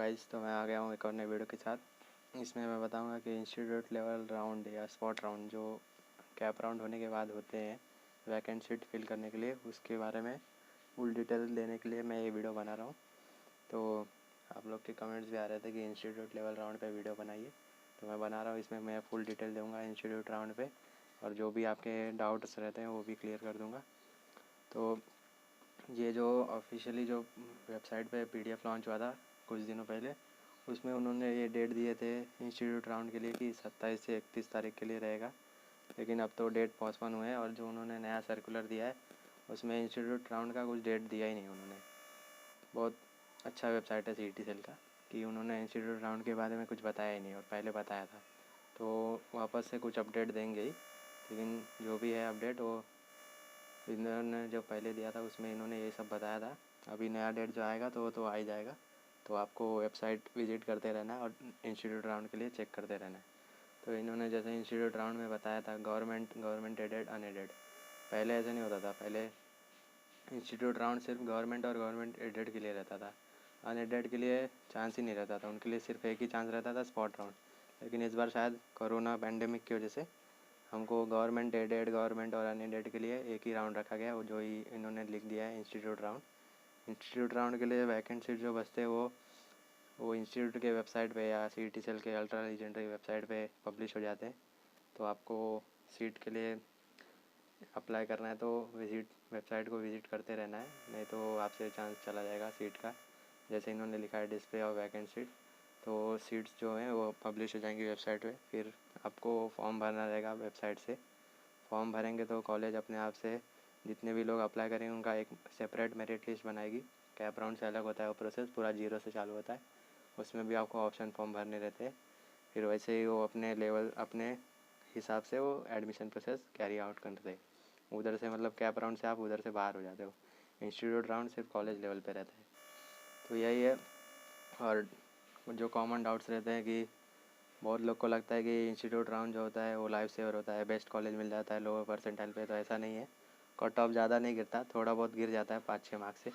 Guys, तो मैं आ गया हूँ एक और नए वीडियो के साथ। इसमें मैं बताऊंगा कि इंस्टीट्यूट लेवल राउंड या स्पॉट राउंड जो कैप राउंड होने के बाद होते हैं वैकेंट सीट फिल करने के लिए, उसके बारे में फुल डिटेल देने के लिए मैं ये वीडियो बना रहा हूँ। तो आप लोग के कमेंट्स भी आ रहे थे कि इंस्टीट्यूट लेवल राउंड पे वीडियो बनाइए, तो मैं बना रहा हूँ। इसमें मैं फुल डिटेल दूँगा इंस्टीट्यूट राउंड पे, और जो भी आपके डाउट्स रहते हैं वो भी क्लियर कर दूँगा। तो ये जो ऑफिशियली जो वेबसाइट पे PDF लॉन्च हुआ था कुछ दिनों पहले, उसमें उन्होंने ये डेट दिए थे इंस्टीट्यूट राउंड के लिए कि 27 से 31 तारीख के लिए रहेगा, लेकिन अब तो डेट पोस्टपोन हुए हैं। और जो उन्होंने नया सर्कुलर दिया है उसमें इंस्टीट्यूट राउंड का कुछ डेट दिया ही नहीं उन्होंने। बहुत अच्छा वेबसाइट है CET सेल का कि उन्होंने इंस्टीट्यूट राउंड के बारे में कुछ बताया ही नहीं, और पहले बताया था तो वापस से कुछ अपडेट देंगे ही, लेकिन जो भी है अपडेट वो इन्होंने जो पहले दिया था उसमें इन्होंने ये सब बताया था। अभी नया डेट जो आएगा तो वो तो आ ही जाएगा, तो आपको वेबसाइट विज़िट करते रहना है और इंस्टीट्यूट राउंड के लिए चेक करते रहना है। तो इन्होंने जैसे इंस्टीट्यूट राउंड में बताया था गवर्नमेंट एडेड अनएडेड, पहले ऐसे नहीं होता था। पहले इंस्टीट्यूट राउंड सिर्फ गवर्नमेंट और गवर्नमेंट एडेड के लिए रहता था, अनएडेड के लिए चांस ही नहीं रहता था। उनके लिए सिर्फ एक ही चांस रहता था, स्पॉट राउंड। लेकिन इस बार शायद कोरोना पैंडेमिक की वजह से हमको गवर्नमेंट एडेड, गवर्नमेंट और अनएडेड के लिए एक ही राउंड रखा गया, जो ही इन्होंने लिख दिया है इंस्टीट्यूट राउंड। इंस्टीट्यूट राउंड के लिए वैकेंट सीट जो बचते हैं वो इंस्टीट्यूट के वेबसाइट पे या CET सेल के अल्ट्रा लीजेंडरी वेबसाइट पे पब्लिश हो जाते हैं। तो आपको सीट के लिए अप्लाई करना है तो वेबसाइट को विज़िट करते रहना है, नहीं तो आपसे चांस चला जाएगा सीट का। जैसे इन्होंने लिखा है डिस्प्ले ऑफ वैकेंट सीट, तो सीट्स जो हैं वो पब्लिश हो जाएंगी वेबसाइट पे। फिर आपको फॉर्म भरना रहेगा वेबसाइट से। फॉर्म भरेंगे तो कॉलेज अपने आप से जितने भी लोग अप्लाई करेंगे उनका एक सेपरेट मेरिट लिस्ट बनाएगी। कैप राउंड से अलग होता है वो प्रोसेस, पूरा 0 से चालू होता है। उसमें भी आपको ऑप्शन फॉर्म भरने रहते हैं। फिर वैसे ही वो अपने लेवल, अपने हिसाब से वो एडमिशन प्रोसेस कैरी आउट करते हैं। उधर से मतलब कैप राउंड से आप उधर से बाहर हो जाते हो। इंस्टीट्यूट राउंड सिर्फ कॉलेज लेवल पे रहता है। तो यही है। और जो कॉमन डाउट्स रहते हैं कि बहुत लोग को लगता है कि इंस्टीट्यूट राउंड जो होता है वो लाइफ सेवर होता है, बेस्ट कॉलेज मिल जाता है लोअर परसेंटाइल पे। तो ऐसा नहीं है। कट ऑफ ज़्यादा नहीं गिरता, थोड़ा बहुत गिर जाता है 5-6 मार्क्स से।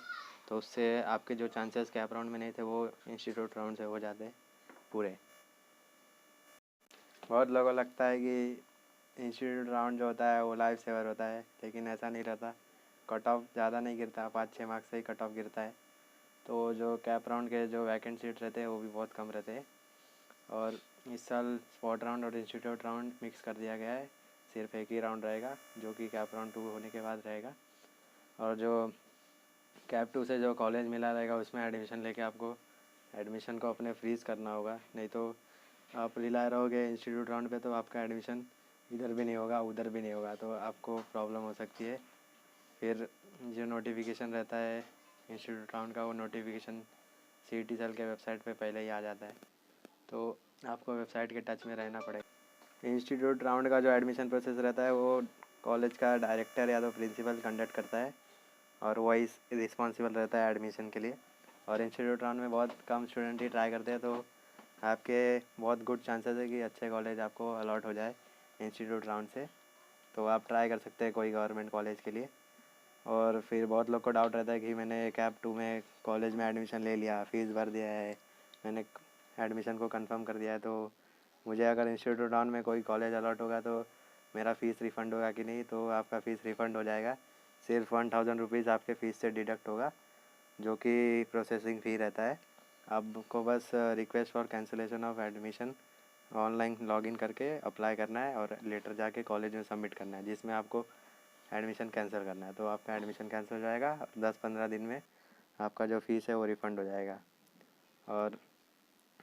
तो उससे आपके जो चांसेस कैप राउंड में नहीं थे वो इंस्टीट्यूट राउंड से हो जाते हैं पूरे। बहुत लोगों को लगता है कि इंस्टीट्यूट राउंड जो होता है वो लाइफ सेवर होता है, लेकिन ऐसा नहीं रहता। कट ऑफ ज़्यादा नहीं गिरता, 5-6 मार्क्स से ही कट ऑफ गिरता है। तो जो कैप राउंड के जो वैकेंट सीट रहते हैं वो भी बहुत कम रहते हैं। और इस साल स्पॉट राउंड और इंस्टीट्यूट राउंड मिक्स कर दिया गया है। सिर्फ एक ही राउंड रहेगा जो कि कैप राउंड 2 होने के बाद रहेगा। और जो कैप 2 से जो कॉलेज मिला रहेगा उसमें एडमिशन लेके आपको एडमिशन को अपने फ्रीज़ करना होगा, नहीं तो आप रिलाय रहोगे इंस्टीट्यूट राउंड पे तो आपका एडमिशन इधर भी नहीं होगा उधर भी नहीं होगा, तो आपको प्रॉब्लम हो सकती है। फिर जो नोटिफिकेशन रहता है इंस्टीट्यूट राउंड का, वो नोटिफिकेशन CET सेल के वेबसाइट पे पहले ही आ जाता है, तो आपको वेबसाइट के टच में रहना पड़ेगा। इंस्टीट्यूट राउंड का जो एडमिशन प्रोसेस रहता है वो कॉलेज का डायरेक्टर या तो प्रिंसिपल कंडक्ट करता है, और वही रिस्पॉन्सिबल रहता है एडमिशन के लिए। और इंस्टीट्यूट राउंड में बहुत कम स्टूडेंट ही ट्राई करते हैं, तो आपके बहुत गुड चांसेस है कि अच्छे कॉलेज आपको अलॉट हो जाए इंस्टीट्यूट राउंड से। तो आप ट्राई कर सकते हैं कोई गवर्नमेंट कॉलेज के लिए। और फिर बहुत लोग को डाउट रहता है कि मैंने कैप 2 में कॉलेज में एडमिशन ले लिया, फ़ीस भर दिया है, मैंने एडमिशन को कंफर्म कर दिया है, तो मुझे अगर इंस्टीट्यूट राउंड में कोई कॉलेज अलॉट होगा तो मेरा फ़ीस रिफ़ंड होगा कि नहीं। तो आपका फ़ीस रिफ़ंड हो जाएगा। सिर्फ 1000 रुपीज़ आपके फ़ीस से डिडक्ट होगा, जो कि प्रोसेसिंग फ़ी रहता है। आपको बस request for cancellation of admission online login करके अप्लाई करना है और लेटर जाके कॉलेज में सबमिट करना है, जिसमें आपको एडमिशन कैंसिल करना है। तो आपका एडमिशन कैंसिल हो जाएगा, 10-15 दिन में आपका जो फ़ीस है वो रिफ़ंड हो जाएगा। और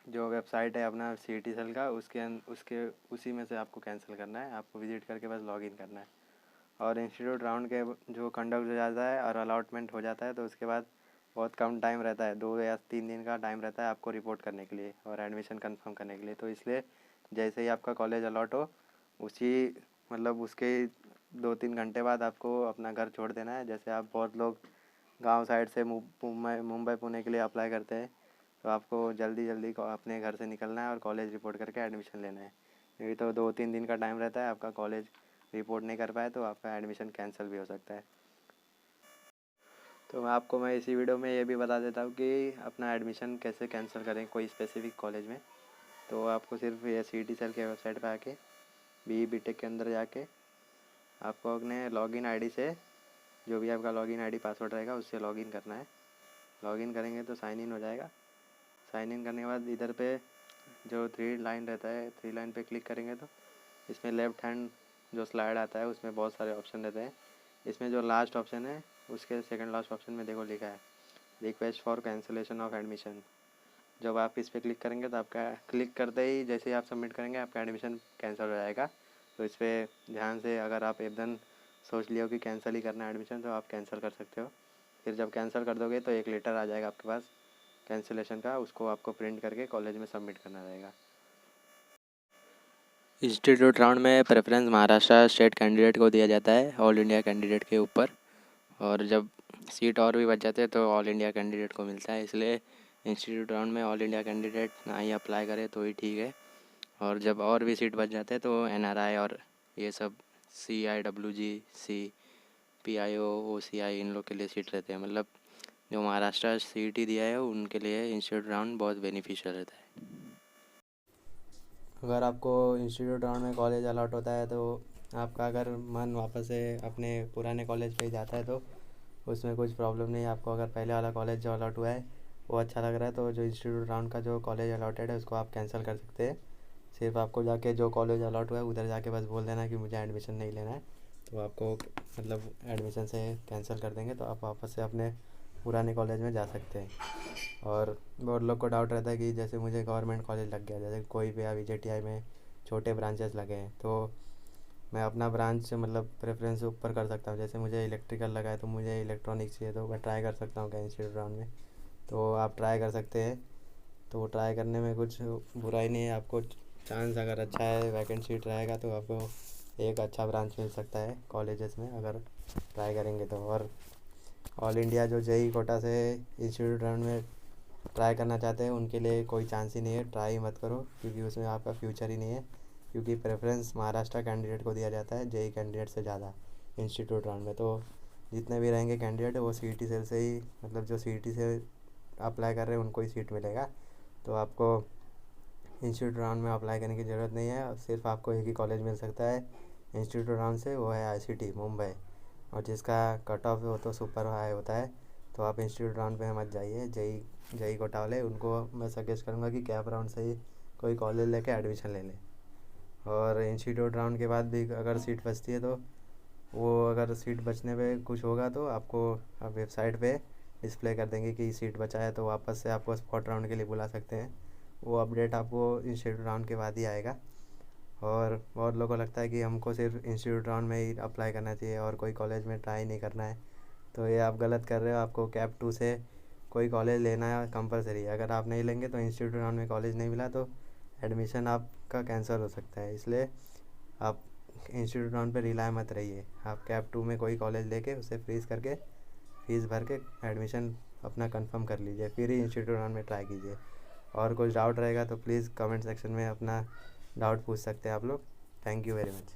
जो वेबसाइट है अपना CET सेल का, उसके उसी में से आपको कैंसिल करना है, आपको विज़िट करके बस लॉगिन करना है। और इंस्टीट्यूट राउंड के जो कंडक्ट हो जाता है और अलॉटमेंट हो जाता है तो उसके बाद बहुत कम टाइम रहता है, 2 या 3 दिन का टाइम रहता है आपको रिपोर्ट करने के लिए और एडमिशन कंफर्म करने के लिए। तो इसलिए जैसे ही आपका कॉलेज अलॉट हो उसी मतलब उसके 2-3 घंटे बाद आपको अपना घर छोड़ देना है। जैसे आप बहुत लोग गांव साइड से मुंबई पुणे के लिए अप्लाई करते हैं, तो आपको जल्दी जल्दी अपने घर से निकलना है और कॉलेज रिपोर्ट करके एडमिशन लेना है। नहीं तो 2-3 दिन का टाइम रहता है, आपका कॉलेज रिपोर्ट नहीं कर पाए तो आपका एडमिशन कैंसिल भी हो सकता है। तो आपको मैं इसी वीडियो में ये भी बता देता हूँ कि अपना एडमिशन कैसे कैंसिल करें कोई स्पेसिफिक कॉलेज में। तो आपको सिर्फ ये CET सेल के वेबसाइट पे आके BE-BTech के अंदर जाके आपको अपने लॉगिन आईडी से, जो भी आपका लॉगिन आईडी पासवर्ड रहेगा उससे लॉगिन करना है। लॉगिन करेंगे तो साइन इन हो जाएगा। साइन इन करने के बाद इधर पे जो 3 लाइन रहता है, 3 लाइन पे क्लिक करेंगे तो इसमें लेफ़्ट हैंड जो स्लाइड आता है उसमें बहुत सारे ऑप्शन रहते हैं। इसमें जो लास्ट ऑप्शन है उसके सेकंड लास्ट ऑप्शन में देखो लिखा है request for cancellation of admission. जब आप इस पर क्लिक करेंगे तो आपका क्लिक करते ही जैसे ही आप सबमिट करेंगे आपका एडमिशन कैंसिल हो जाएगा। तो इस पर ध्यान से, अगर आप एकदम सोच लिया हो कि कैंसिल ही करना है एडमिशन, तो आप कैंसिल कर सकते हो। फिर जब कैंसिल कर दोगे तो एक लेटर आ जाएगा आपके पास कैंसिलेशन का, उसको आपको प्रिंट करके कॉलेज में सबमिट करना रहेगा। इंस्टीट्यूट राउंड में प्रेफरेंस महाराष्ट्र स्टेट कैंडिडेट को दिया जाता है ऑल इंडिया कैंडिडेट के ऊपर, और जब सीट और भी बच जाते हैं तो ऑल इंडिया कैंडिडेट को मिलता है। इसलिए इंस्टीट्यूट राउंड में ऑल इंडिया कैंडिडेट ना ही अप्लाई करे तो ही ठीक है। और जब और भी सीट बच जाते हैं तो NRI और ये सब CIWG, PIO, OCI इन लोग के लिए सीट रहते हैं। मतलब जो महाराष्ट्र CET दिया है उनके लिए इंस्टीट्यूट राउंड बहुत बेनिफिशियल रहता है। अगर आपको इंस्टीट्यूट राउंड में कॉलेज अलॉट होता है तो आपका अगर मन वापस से अपने पुराने कॉलेज पे ही जाता है तो उसमें कुछ प्रॉब्लम नहीं है। आपको अगर पहले वाला कॉलेज जो अलॉट हुआ है वो अच्छा लग रहा है तो जो इंस्टीट्यूट राउंड का जो कॉलेज अलॉटेड है उसको आप कैंसिल कर सकते हैं। सिर्फ आपको जाके जो कॉलेज अलॉट हुआ है उधर जाके बस बोल देना कि मुझे एडमिशन नहीं लेना है, तो आपको मतलब एडमिशन से कैंसिल कर देंगे, तो आप वापस से अपने पुराने कॉलेज में जा सकते हैं। और बहुत लोग को डाउट रहता है कि जैसे मुझे गवर्नमेंट कॉलेज लग गया, जैसे कोई भी अभी JTI में छोटे ब्रांचेस लगे हैं तो मैं अपना ब्रांच मतलब प्रेफरेंस ऊपर कर सकता हूँ। जैसे मुझे इलेक्ट्रिकल लगा है तो मुझे इलेक्ट्रॉनिक्स चाहिए, तो मैं ट्राई कर सकता हूँ क्या इंस्टीट्यूट राउंड में, तो आप ट्राई कर सकते हैं। तो ट्राई करने में कुछ बुराई नहीं है। आपको चांस अगर अच्छा है, वैकेंट सीट रहेगा तो आपको एक अच्छा ब्रांच मिल सकता है कॉलेजेस में अगर ट्राई करेंगे तो। और ऑल इंडिया जो JEE कोटा से इंस्टीट्यूट राउंड में ट्राई करना चाहते हैं उनके लिए कोई चांस ही नहीं है, ट्राई मत करो, क्योंकि उसमें आपका फ्यूचर ही नहीं है। क्योंकि प्रेफरेंस महाराष्ट्र कैंडिडेट को दिया जाता है JEE कैंडिडेट से ज़्यादा इंस्टीट्यूट राउंड में। तो जितने भी रहेंगे कैंडिडेट वो CET सेल से ही, मतलब जो CET से अप्लाई कर रहे हैं उनको ही सीट मिलेगा। तो आपको इंस्टीट्यूट राउंड में अप्लाई करने की ज़रूरत नहीं है। सिर्फ आपको एक ही कॉलेज मिल सकता है इंस्टीट्यूट राउंड से, वो है ICT मुंबई, और जिसका कट ऑफ वो तो सुपर हाई होता है। तो आप इंस्टीट्यूट राउंड पे मत जाइए। JEE कोटा वाले उनको मैं सजेस्ट करूँगा कि कैप राउंड से ही कोई कॉलेज लेके एडमिशन ले लें। और इंस्टीट्यूट राउंड के बाद भी अगर सीट बचती है तो वो, अगर सीट बचने पे कुछ होगा तो आपको वेबसाइट पे डिस्प्ले कर देंगे कि सीट बचा है, तो वापस से आपको स्पॉट राउंड के लिए बुला सकते हैं। वो अपडेट आपको इंस्टीट्यूट राउंड के बाद ही आएगा। और बहुत लोगों को लगता है कि हमको सिर्फ इंस्टीट्यूट राउंड में ही अप्लाई करना चाहिए और कोई कॉलेज में ट्राई नहीं करना है, तो ये आप गलत कर रहे हो। आपको कैप 2 से कोई कॉलेज लेना है कंपलसरी। अगर आप नहीं लेंगे तो इंस्टीट्यूट राउंड में कॉलेज नहीं मिला तो एडमिशन आपका कैंसिल हो सकता है। इसलिए आप इंस्टीट्यूट राउंड पे रिलाय मत रहिए। आप कैप 2 में कोई कॉलेज लेके उसे फ्रीज़ करके फीस भर के एडमिशन अपना कंफर्म कर लीजिए, फिर ही इंस्टीट्यूट राउंड में ट्राई कीजिए। और कुछ डाउट रहेगा तो प्लीज़ कमेंट सेक्शन में अपना डाउट पूछ सकते हैं आप लोग। Thank you very much.